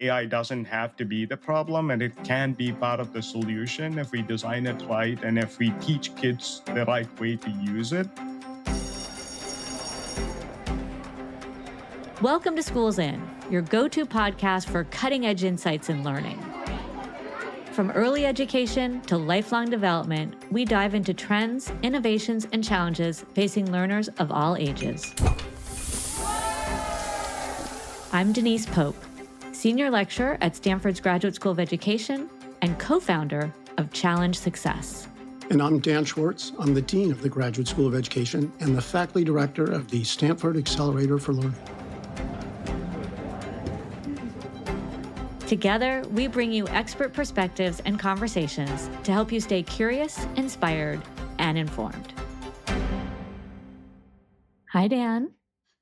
AI doesn't have to be the problem, and it can be part of the solution if we design it right and if we teach kids the right way to use it. Welcome to Schools In, your go-to podcast for cutting-edge insights in learning. From early education to lifelong development, we dive into trends, innovations, and challenges facing learners of all ages. I'm Denise Pope, Senior Lecturer at Stanford's Graduate School of Education and co-founder of Challenge Success. And I'm Dan Schwartz. I'm the Dean of the Graduate School of Education and the Faculty Director of the Stanford Accelerator for Learning. Together, we bring you expert perspectives and conversations to help you stay curious, inspired, and informed. Hi, Dan.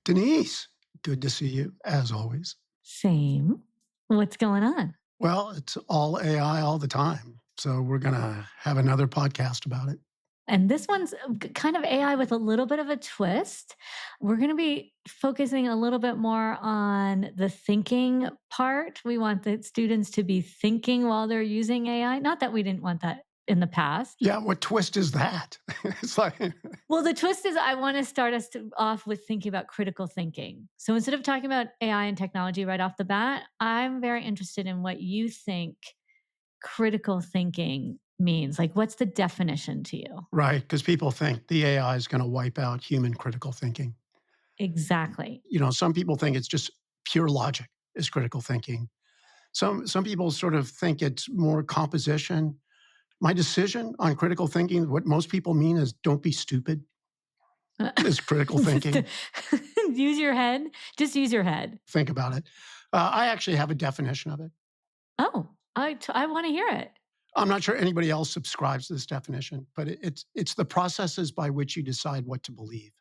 Denise, good to see you, as always. Same. What's going on? Well, it's all AI all the time. So we're going to have another podcast about it. And this one's kind of AI with a little bit of a twist. We're going to be focusing a little bit more on the thinking part. We want the students to be thinking while they're using AI. Not that we didn't want that in the past. Yeah, what twist is that? It's like... Well, the twist is I want to start us off with thinking about critical thinking. So instead of talking about AI and technology right off the bat, I'm very interested in what you think critical thinking means. Like, what's the definition to you? Right, because people think the AI is going to wipe out human critical thinking. Exactly. You know, some people think it's just pure logic is critical thinking. Some people sort of think it's more composition. My decision on critical thinking, what most people mean is don't be stupid, is critical thinking. Use your head. Just use your head. Think about it. I actually have a definition of it. Oh, I want to hear it. I'm not sure anybody else subscribes to this definition, but it's the processes by which you decide what to believe.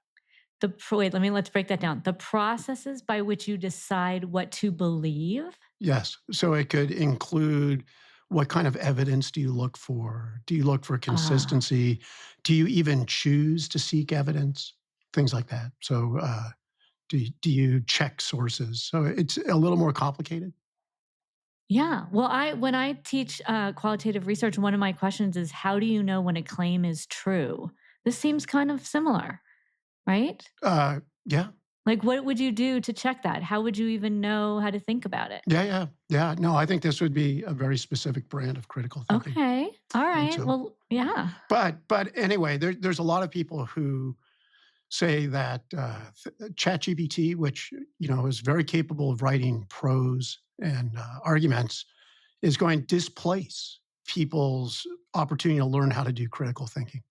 Let's break that down. The processes by which you decide what to believe? Yes. So it could include what kind of evidence do you look for? Do you look for consistency? Do you even choose to seek evidence? Things like that. So do you check sources? So it's a little more complicated. Yeah. Well, when I teach qualitative research, one of my questions is, how do you know when a claim is true? This seems kind of similar, right? Yeah. Like, what would you do to check that? How would you even know how to think about it? Yeah. No, I think this would be a very specific brand of critical thinking. Okay. All right. So, well, yeah. But anyway, there's a lot of people who say that ChatGPT, which is very capable of writing prose and arguments, is going to displace people's opportunity to learn how to do critical thinking.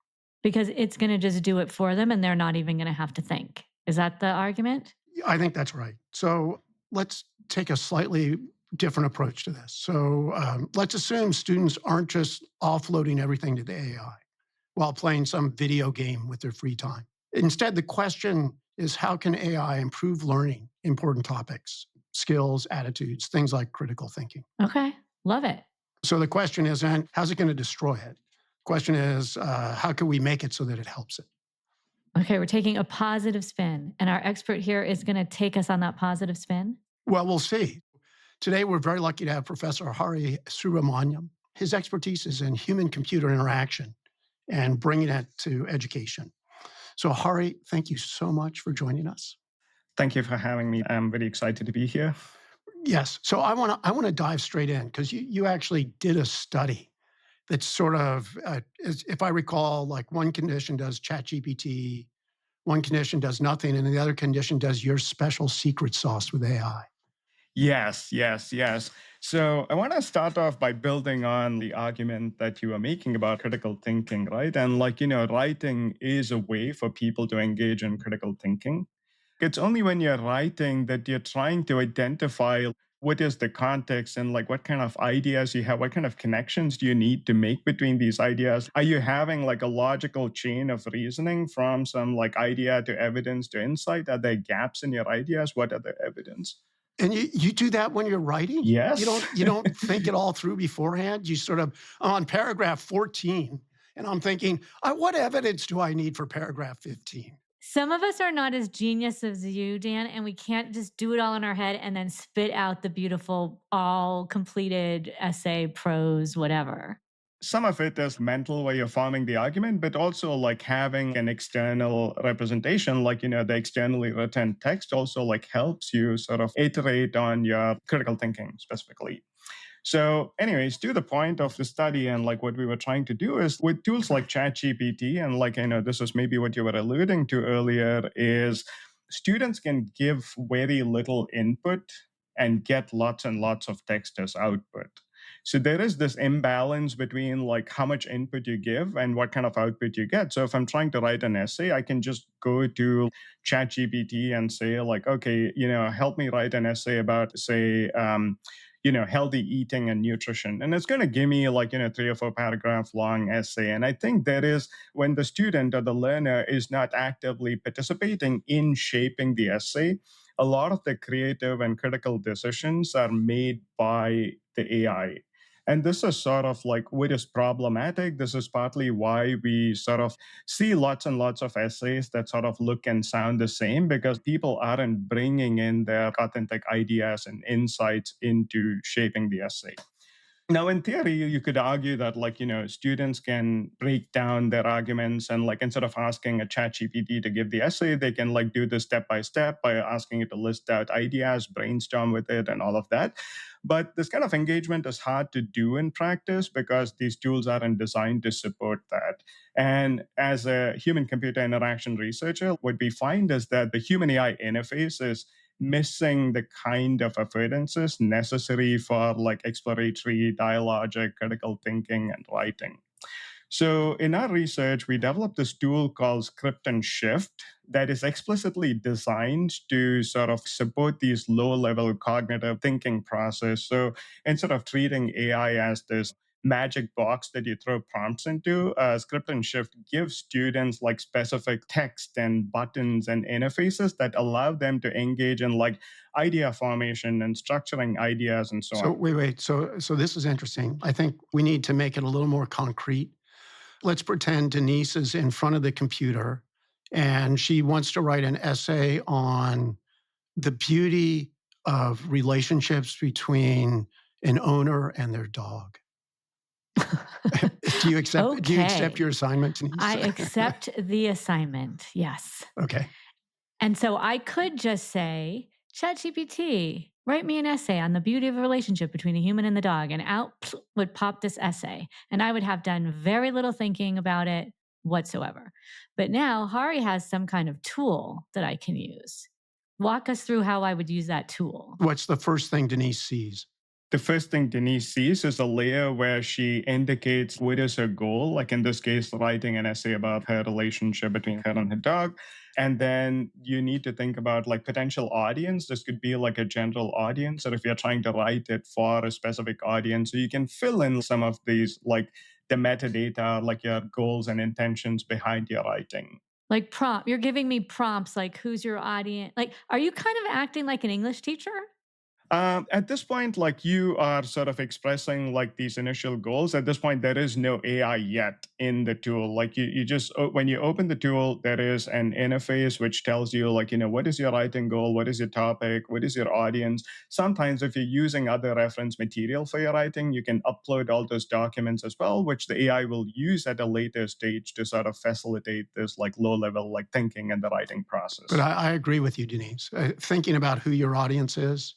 Because it's going to just do it for them and they're not even going to have to think. Is that the argument? I think that's right. So let's take a slightly different approach to this. So let's assume students aren't just offloading everything to the AI while playing some video game with their free time. Instead, the question is, how can AI improve learning important topics, skills, attitudes, things like critical thinking? Okay, love it. So the question isn't, how's it going to destroy it? The question is, how can we make it so that it helps it? Okay, we're taking a positive spin, and our expert here is going to take us on that positive spin. Well, we'll see. Today, we're very lucky to have Professor Subramonyam. His expertise is in human-computer interaction and bringing it to education. So, Hari, thank you so much for joining us. Thank you for having me. I'm very excited to be here. Yes. So I want to dive straight in because you actually did a study that's sort of, if I recall, like one condition does ChatGPT, one condition does nothing, and the other condition does your special secret sauce with AI. Yes. So I want to start off by building on the argument that you were making about critical thinking, right? And writing is a way for people to engage in critical thinking. It's only when you're writing that you're trying to identify what is the context and what kind of ideas you have, what kind of connections do you need to make between these ideas? Are you having a logical chain of reasoning from some idea to evidence to insight? Are there gaps in your ideas? What are the evidence? And you do that when you're writing? Yes. You don't think it all through beforehand? You sort of, on paragraph 14, and I'm thinking, what evidence do I need for paragraph 15? Some of us are not as genius as you, Dan, and we can't just do it all in our head and then spit out the beautiful, all completed essay, prose, whatever. Some of it is mental where you're forming the argument, but also like having an external representation, like, the externally written text also like helps you sort of iterate on your critical thinking specifically. So, anyways, to the point of the study and like what we were trying to do is with tools like ChatGPT, and like, this is maybe what you were alluding to earlier, is students can give very little input and get lots and lots of text as output. So there is this imbalance between like how much input you give and what kind of output you get. So if I'm trying to write an essay, I can just go to ChatGPT and say like, okay, help me write an essay about, say, healthy eating and nutrition. And it's going to give me like, 3 or 4 paragraph long essay. And I think that is when the student or the learner is not actively participating in shaping the essay, a lot of the creative and critical decisions are made by the AI. And this is sort of like what is problematic. This is partly why we sort of see lots and lots of essays that sort of look and sound the same because people aren't bringing in their authentic ideas and insights into shaping the essay. Now, in theory, you could argue that, like, students can break down their arguments and, like, instead of asking a chat GPT to give the essay, they can, like, do this step by step by asking it to list out ideas, brainstorm with it, and all of that. But this kind of engagement is hard to do in practice because these tools aren't designed to support that. And as a human computer interaction researcher, what we find is that the human AI interface is missing the kind of affordances necessary for like exploratory dialogic critical thinking and writing. So in our research we developed this tool called script and shift that is explicitly designed to sort of support these low level cognitive thinking process. So instead of treating AI as this magic box that you throw prompts into, script and shift gives students like specific text and buttons and interfaces that allow them to engage in like idea formation and structuring ideas and so So on. wait. So this is interesting. I think we need to make it a little more concrete. Let's pretend Denise is in front of the computer and she wants to write an essay on the beauty of relationships between an owner and their dog. Do you accept Okay. your assignment, Denise? I accept the assignment. Yes. Okay. And so I could just say, ChatGPT, write me an essay on the beauty of a relationship between a human and the dog. And out would pop this essay. And I would have done very little thinking about it whatsoever. But now Hari has some kind of tool that I can use. Walk us through how I would use that tool. What's the first thing Denise sees? The first thing Denise sees is a layer where she indicates what is her goal, like in this case, writing an essay about her relationship between her and her dog. And then you need to think about like potential audience. This could be like a general audience, or if you're trying to write it for a specific audience, so you can fill in some of these, like the metadata, like your goals and intentions behind your writing. Like prompt, you're giving me prompts like who's your audience? Like, are you kind of acting like an English teacher? At this point, like you are sort of expressing like these initial goals. At this point, there is no AI yet in the tool. Like you just, when you open the tool, there is an interface which tells you like, what is your writing goal? What is your topic? What is your audience? Sometimes if you're using other reference material for your writing, you can upload all those documents as well, which the AI will use at a later stage to sort of facilitate this like low level, like thinking and the writing process. But I agree with you, Denise. Thinking about who your audience is,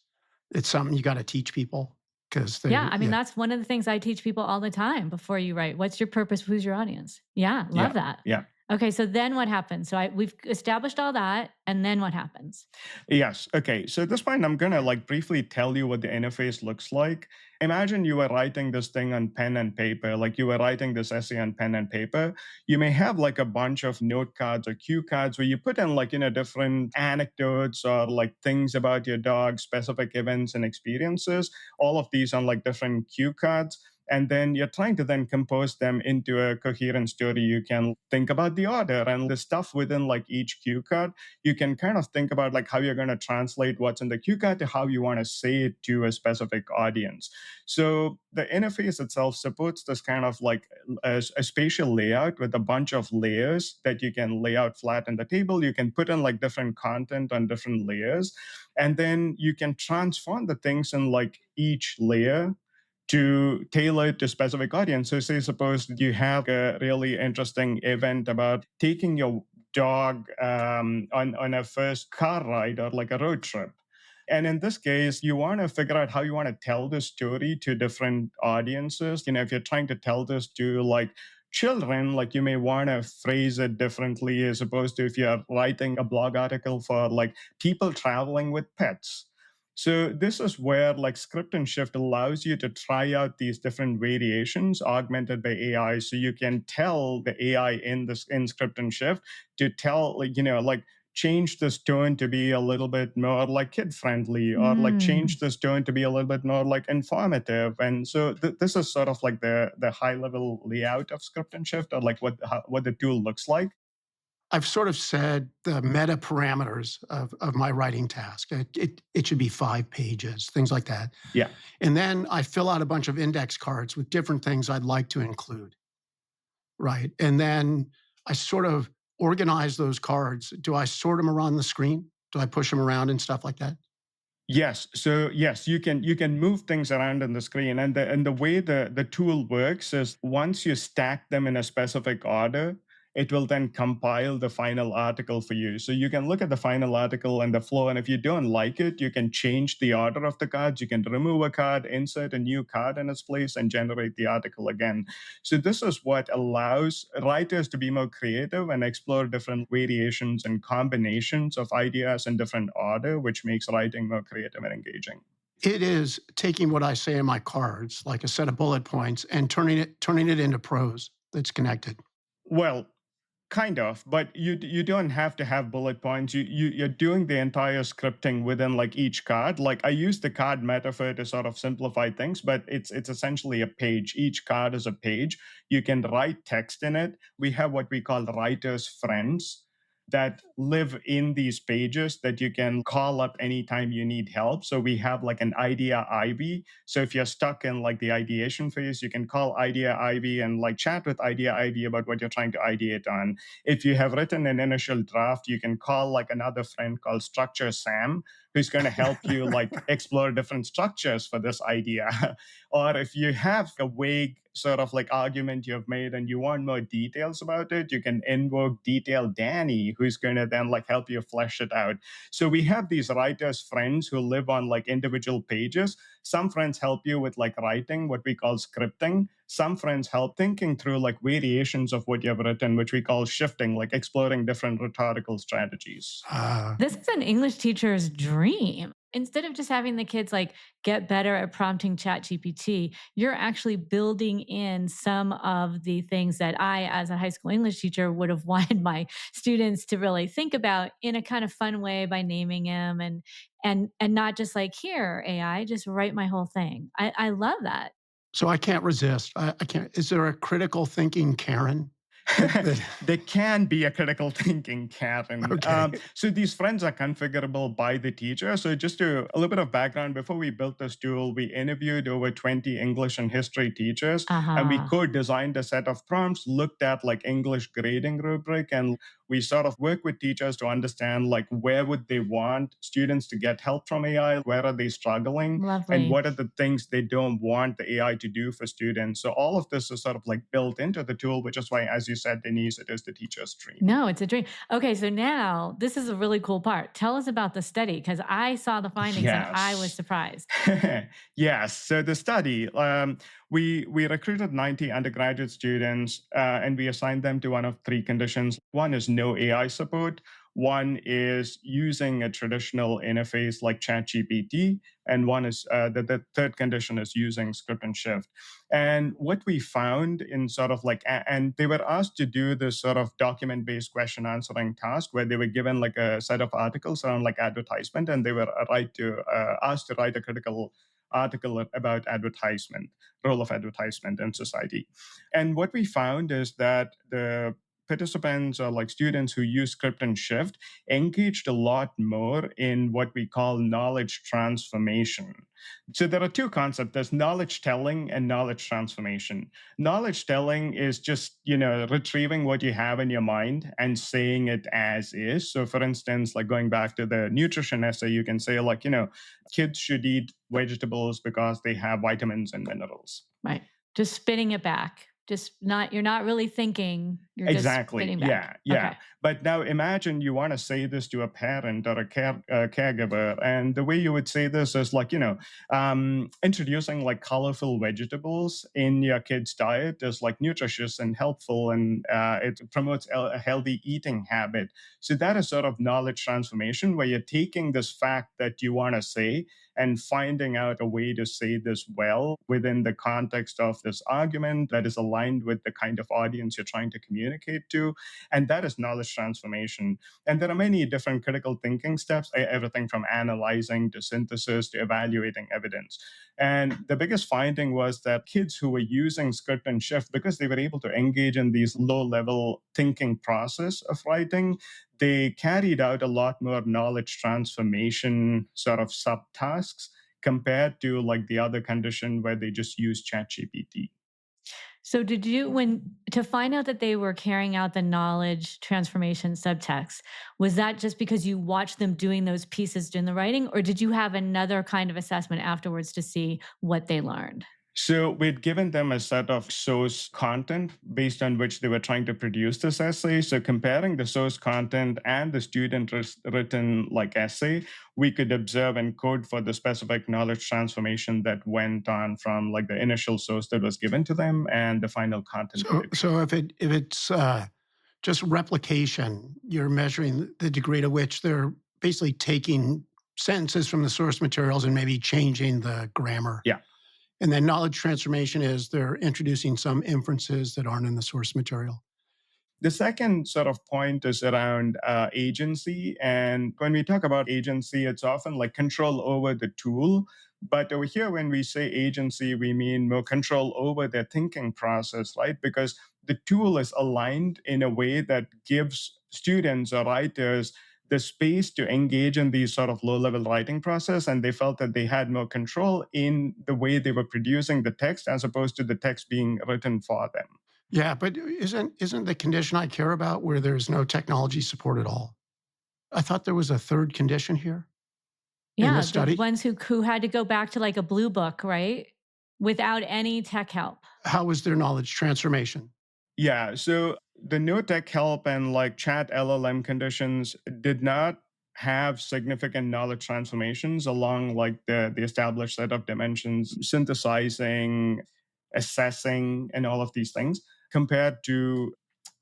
it's something you got to teach people because Yeah, I mean, that's one of the things I teach people all the time before you write. What's your purpose? Who's your audience? Yeah, love Yeah. that. Yeah. Okay, so then what happens? So we've established all that, and then what happens? Yes. Okay. So at this point, I'm gonna like briefly tell you what the interface looks like. Imagine you were writing this thing on pen and paper, like you were writing this essay on pen and paper. You may have like a bunch of note cards or cue cards where you put in like, different anecdotes or like things about your dog, specific events and experiences, all of these on like different cue cards. and then you're trying to then compose them into a coherent story. You can think about the order and the stuff within like each cue card. You can kind of think about like how you're going to translate what's in the cue card to how you want to say it to a specific audience. So the interface itself supports this kind of like a spatial layout with a bunch of layers that you can lay out flat in the table. You can put in like different content on different layers, and then you can transform the things in like each layer to tailor it to specific audience. So say suppose you have a really interesting event about taking your dog on a first car ride or like a road trip. And in this case, you want to figure out how you want to tell the story to different audiences. If you're trying to tell this to like children, like you may want to phrase it differently as opposed to if you're writing a blog article for like people traveling with pets. So this is where like script and shift allows you to try out these different variations augmented by AI. So you can tell the AI in script and shift to tell like change this tone to be a little bit more like kid friendly, or like Mm. change this tone to be a little bit more like informative. And so this is sort of like the high level layout of script and shift, or like what the tool looks like. I've sort of said the meta parameters of my writing task. It should be 5 pages, things like that. Yeah. And then I fill out a bunch of index cards with different things I'd like to include. Right. And then I sort of organize those cards. Do I sort them around the screen? Do I push them around and stuff like that? Yes. So yes, you can move things around on the screen, and the way the tool works is once you stack them in a specific order, it will then compile the final article for you. So you can look at the final article and the flow, and if you don't like it, you can change the order of the cards. You can remove a card, insert a new card in its place, and generate the article again. So this is what allows writers to be more creative and explore different variations and combinations of ideas in different order, which makes writing more creative and engaging. It is taking what I say in my cards, like a set of bullet points, and turning it into prose that's connected. Well, kind of, but you don't have to have bullet points. You're doing the entire scripting within like each card. Like I use the card metaphor to sort of simplify things, but it's essentially a page. Each card is a page. You can write text in it. We have what we call writers' friends that live in these pages that you can call up anytime you need help. So we have like an idea ivy. So if you're stuck in like the ideation phase, you can call idea ivy and like chat with idea ivy about what you're trying to ideate on. If you have written an initial draft, you can call like another friend called Structure Sam, who's going to help you like explore different structures for this idea. Or if you have a vague sort of like argument you have made and you want more details about it, you can invoke Detail Danny, who's going to then like help you flesh it out. So we have these writers friends who live on like individual pages. Some friends help you with like writing, what we call scripting. Some friends help thinking through like variations of what you have written, which we call shifting, like exploring different rhetorical strategies. Uh, This is an English teacher's dream. Instead of just having the kids like get better at prompting ChatGPT, you're actually building in some of the things that I, as a high school English teacher, would have wanted my students to really think about in a kind of fun way by naming him and not just like here AI, just write my whole thing. I love that. so I can't resist. I can't. Is there a critical thinking Karen? That There can be a critical thinking, Karen. okay. So these friends are configurable by the teacher. So just a little bit of background, before we built this tool, we interviewed over 20 English and history teachers, and we Uh-huh. co-designed a set of prompts, looked at like English grading rubric, and we sort of work with teachers to understand like where would they want students to get help from AI, where are they struggling, and Lovely. what are the things they don't want the AI to do for students. So all of this is sort of like built into the tool, which is why, as you said, Denise, it is the teacher's dream. No, it's a dream. Okay, so now this is a really cool part. Tell us about the study because I saw the findings and I was Yes. surprised. Yes. So the study, we recruited 90 undergraduate students, and we assigned them to one of three conditions. One is no AI support. One is using a traditional interface like ChatGPT, and one is the third condition is using script and shift. And what we found in sort of like, and they were asked to do this sort of document based question answering task where they were given like a set of articles around like advertisement, and they were asked to write a critical article about advertisement, role of advertisement in society. And what we found is that the participants or like students who use script and shift engaged a lot more in what we call knowledge transformation. So there are two concepts: there's knowledge telling and knowledge transformation. Knowledge telling is just, retrieving what you have in your mind and saying it as is. So for instance, like going back to the nutrition essay, you can say like, kids should eat vegetables because they have vitamins and minerals. Right. Just spitting it back. You're not really thinking, you're just Exactly. spitting back. Yeah. Yeah. Okay. But now imagine you want to say this to a parent or a caregiver. And the way you would say this is like, introducing like colorful vegetables in your kid's diet is like nutritious and helpful. And it promotes a healthy eating habit. So that is sort of knowledge transformation where you're taking this fact that you want to say and finding out a way to say this well within the context of this argument that is aligned with the kind of audience you're trying to communicate to. And that is knowledge transformation. And there are many different critical thinking steps, everything from analyzing to synthesis to evaluating evidence. And the biggest finding was that kids who were using script and shift, because they were able to engage in these low level thinking process of writing, they carried out a lot more knowledge transformation sort of subtasks compared to like the other condition where they just use ChatGPT. So did you when to find out that they were carrying out the knowledge transformation subtext, was that just because you watched them doing those pieces in the writing, or did you have another kind of assessment afterwards to see what they learned? So we'd given them a set of source content based on which they were trying to produce this essay. So comparing the source content and the student written like essay, we could observe and code for the specific knowledge transformation that went on from like the initial source that was given to them and the final content. So if it's just replication, you're measuring the degree to which they're basically taking sentences from the source materials and maybe changing the grammar. Yeah. And then knowledge transformation is they're introducing some inferences that aren't in the source material. The second sort of point is around agency. And when we talk about agency, it's often like control over the tool. But over here, when we say agency, we mean more control over their thinking process, right? Because the tool is aligned in a way that gives students or writers the space to engage in these sort of low level writing process. And they felt that they had more control in the way they were producing the text as opposed to the text being written for them. Yeah, but isn't the condition I care about where there's no technology support at all? I thought there was a third condition here in the Yeah, the study. ones who had to go back to like a blue book, right? Without any tech help. How was their knowledge transformation? Yeah, so the no tech help and like chat LLM conditions did not have significant knowledge transformations along like the established set of dimensions, synthesizing, assessing, and all of these things compared to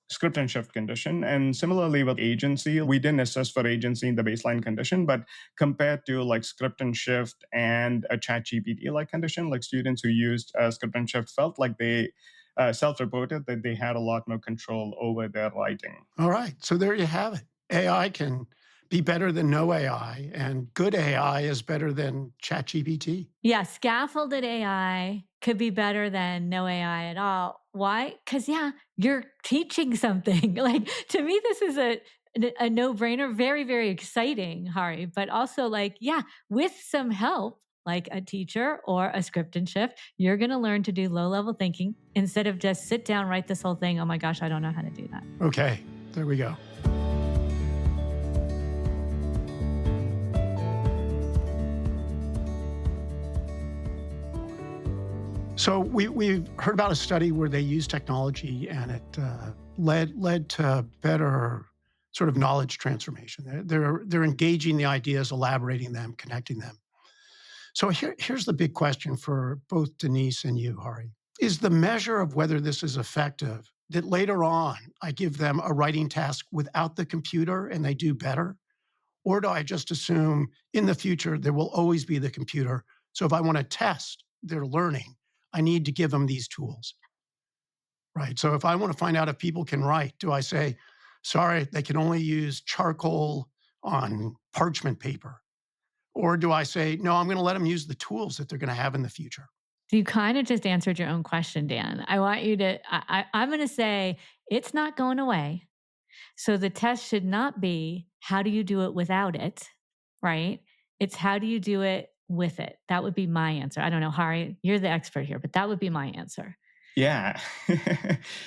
script and shift condition. And similarly with agency, we didn't assess for agency in the baseline condition, but compared to like script and shift and a chat GPT like condition, like students who used script and shift felt like they self-reported that they had a lot more control over their writing. All right. So there you have it. AI can be better than no AI, and good AI is better than ChatGPT. Yeah, scaffolded AI could be better than no AI at all. Why? Because, yeah, you're teaching something. Like, to me, this is a no brainer, very, very exciting, Hari, but also like, yeah, with some help, like a teacher or a script and shift, you're going to learn to do low level thinking instead of just sit down, write this whole thing. Oh my gosh, I don't know how to do that. Okay. There we go. So we've heard about a study where they used technology and it led to better sort of knowledge transformation. They're engaging the ideas, elaborating them, connecting them. So here's the big question for both Denise and you, Hari. Is the measure of whether this is effective that later on I give them a writing task without the computer and they do better? Or do I just assume in the future there will always be the computer? So if I want to test their learning, I need to give them these tools, right? So if I want to find out if people can write, do I say, sorry, they can only use charcoal on parchment paper? Or do I say, no, I'm going to let them use the tools that they're going to have in the future? You kind of just answered your own question, Dan. I want you to, I'm going to say it's not going away. So the test should not be how do you do it without it, right? It's how do you do it with it. That would be my answer. I don't know, Hari, you're the expert here, but that would be my answer. Yeah.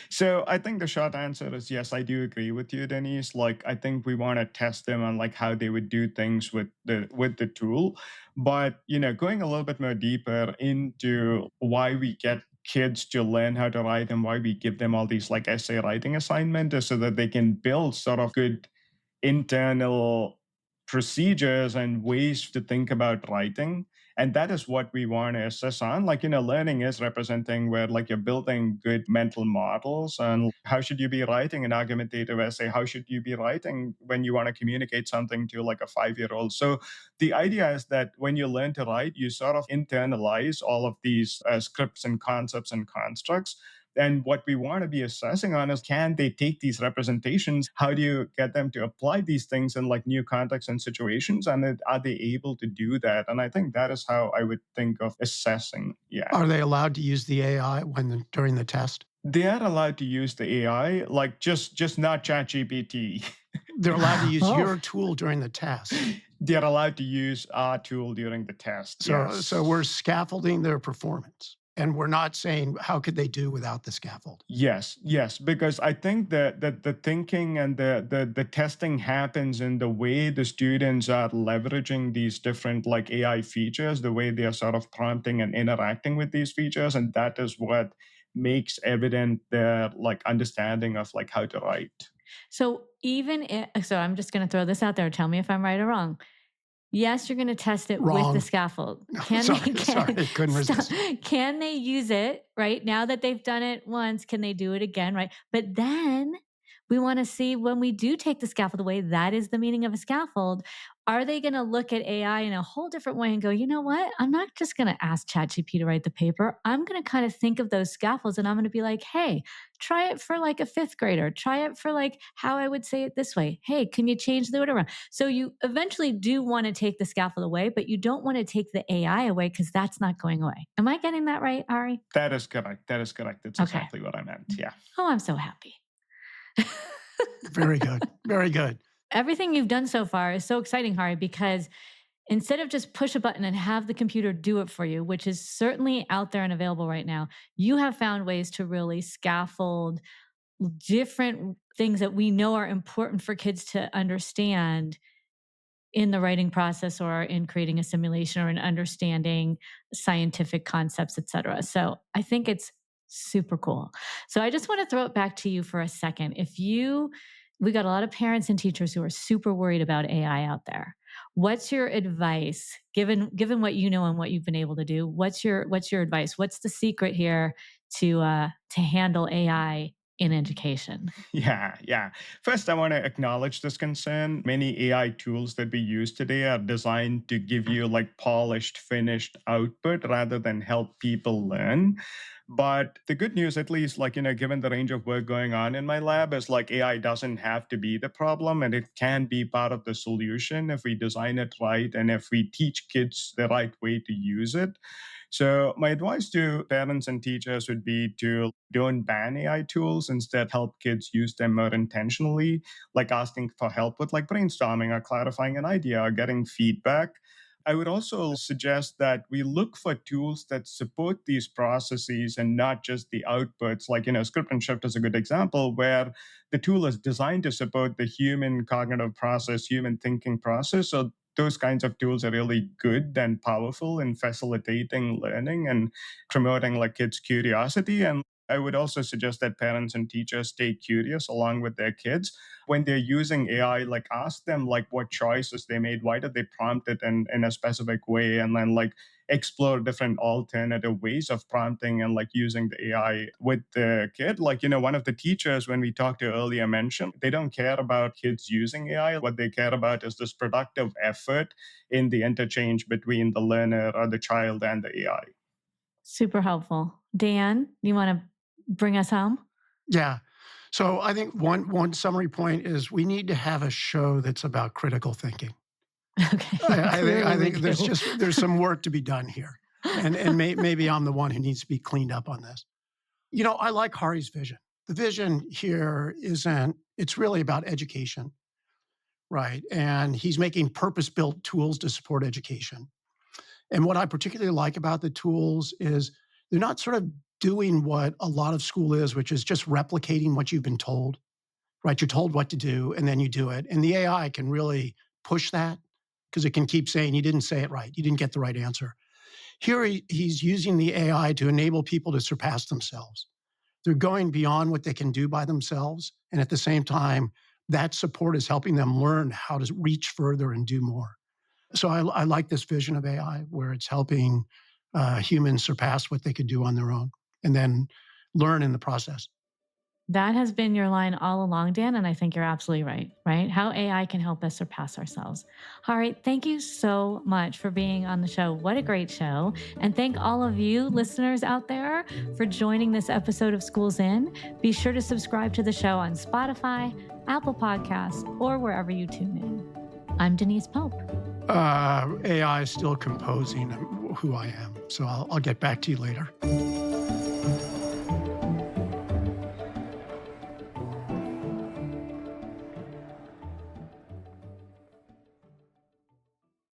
So I think the short answer is yes, I do agree with you, Denise. Like I think we want to test them on like how they would do things with the tool. But going a little bit more deeper into why we get kids to learn how to write and why we give them all these like essay writing assignments is so that they can build sort of good internal procedures and ways to think about writing. And that is what we want to assess on. Like, learning is representing where like you're building good mental models and how should you be writing an argumentative essay? How should you be writing when you want to communicate something to like a 5-year old? So the idea is that when you learn to write, you sort of internalize all of these scripts and concepts and constructs. And what we want to be assessing on is can they take these representations? How do you get them to apply these things in like new contexts and situations? And are they able to do that? And I think that is how I would think of assessing. Yeah. Are they allowed to use the AI during the test? They are allowed to use the AI, like just not ChatGPT. They're allowed to use Oh, your tool during the test. They're allowed to use our tool during the test. So we're Yes. scaffolding their performance. And we're not saying how could they do without the scaffold. Yes, yes, because I think that the thinking and the testing happens in the way the students are leveraging these different like AI features, the way they are sort of prompting and interacting with these features, and that is what makes evident their like understanding of like how to write. so so I'm just going to throw this out there. Tell me if I'm right or wrong. Yes, you're going to test it with the Wrong. scaffold. No, Can they sorry, I couldn't stop, resist. can they use it, right? Now that they've done it once, can they do it again, right? But then we want to see when we do take the scaffold away, that is the meaning of a scaffold. Are they going to look at AI in a whole different way and go, you know what? I'm not just going to ask ChatGPT to write the paper. I'm going to kind of think of those scaffolds and I'm going to be like, hey, try it for like a fifth grader. Try it for like how I would say it this way. Hey, can you change the order around? So you eventually do want to take the scaffold away, but you don't want to take the AI away because that's not going away. Am I getting that right, Ari? That is correct. That is correct. That's Okay. exactly what I meant. Yeah. Oh, I'm so happy. Very good. Very good. Everything you've done so far is so exciting, Hari, because instead of just push a button and have the computer do it for you, which is certainly out there and available right now, you have found ways to really scaffold different things that we know are important for kids to understand in the writing process or in creating a simulation or in understanding scientific concepts, et cetera. So I think it's super cool. So I just want to throw it back to you for a second. We got a lot of parents and teachers who are super worried about AI out there. What's your advice, given what you know and what you've been able to do? What's your advice? What's the secret here to handle AI in education? Yeah, yeah. First, I want to acknowledge this concern. Many AI tools that we use today are designed to give you like polished, finished output rather than help people learn. But the good news, at least, like, given the range of work going on in my lab, is like AI doesn't have to be the problem and it can be part of the solution if we design it right and if we teach kids the right way to use it. So, my advice to parents and teachers would be to don't ban AI tools, instead, help kids use them more intentionally, like asking for help with like brainstorming or clarifying an idea or getting feedback. I would also suggest that we look for tools that support these processes and not just the outputs. Like, Script and Shift is a good example where the tool is designed to support the human cognitive process, human thinking process. So those kinds of tools are really good and powerful in facilitating learning and promoting like kids' curiosity. And I would also suggest that parents and teachers stay curious along with their kids when they're using AI. Like ask them like what choices they made, why did they prompt it in a specific way, and then like explore different alternative ways of prompting and like using the AI with the kid. Like, one of the teachers when we talked to earlier mentioned they don't care about kids using AI. What they care about is this productive effort in the interchange between the learner or the child and the AI. Super helpful. Dan, you want to bring us home? Yeah. So I think one summary point is we need to have a show that's about critical thinking. Okay, I clearly we think do. there's some work to be done here, and maybe I'm the one who needs to be cleaned up on this. I like Hari's vision. The vision here isn't. It's really about education, right? And he's making purpose-built tools to support education. And what I particularly like about the tools is they're not sort of doing what a lot of school is, which is just replicating what you've been told, right? You're told what to do and then you do it. And the AI can really push that because it can keep saying, you didn't say it right. You didn't get the right answer. Here, he's using the AI to enable people to surpass themselves. They're going beyond what they can do by themselves. And at the same time, that support is helping them learn how to reach further and do more. So I like this vision of AI where it's helping humans surpass what they could do on their own and then learn in the process. That has been your line all along, Dan, and I think you're absolutely right, right? How AI can help us surpass ourselves. All right, thank you so much for being on the show. What a great show. And thank all of you listeners out there for joining this episode of Schools In. Be sure to subscribe to the show on Spotify, Apple Podcasts, or wherever you tune in. I'm Denise Pope. AI is still composing who I am. So I'll get back to you later.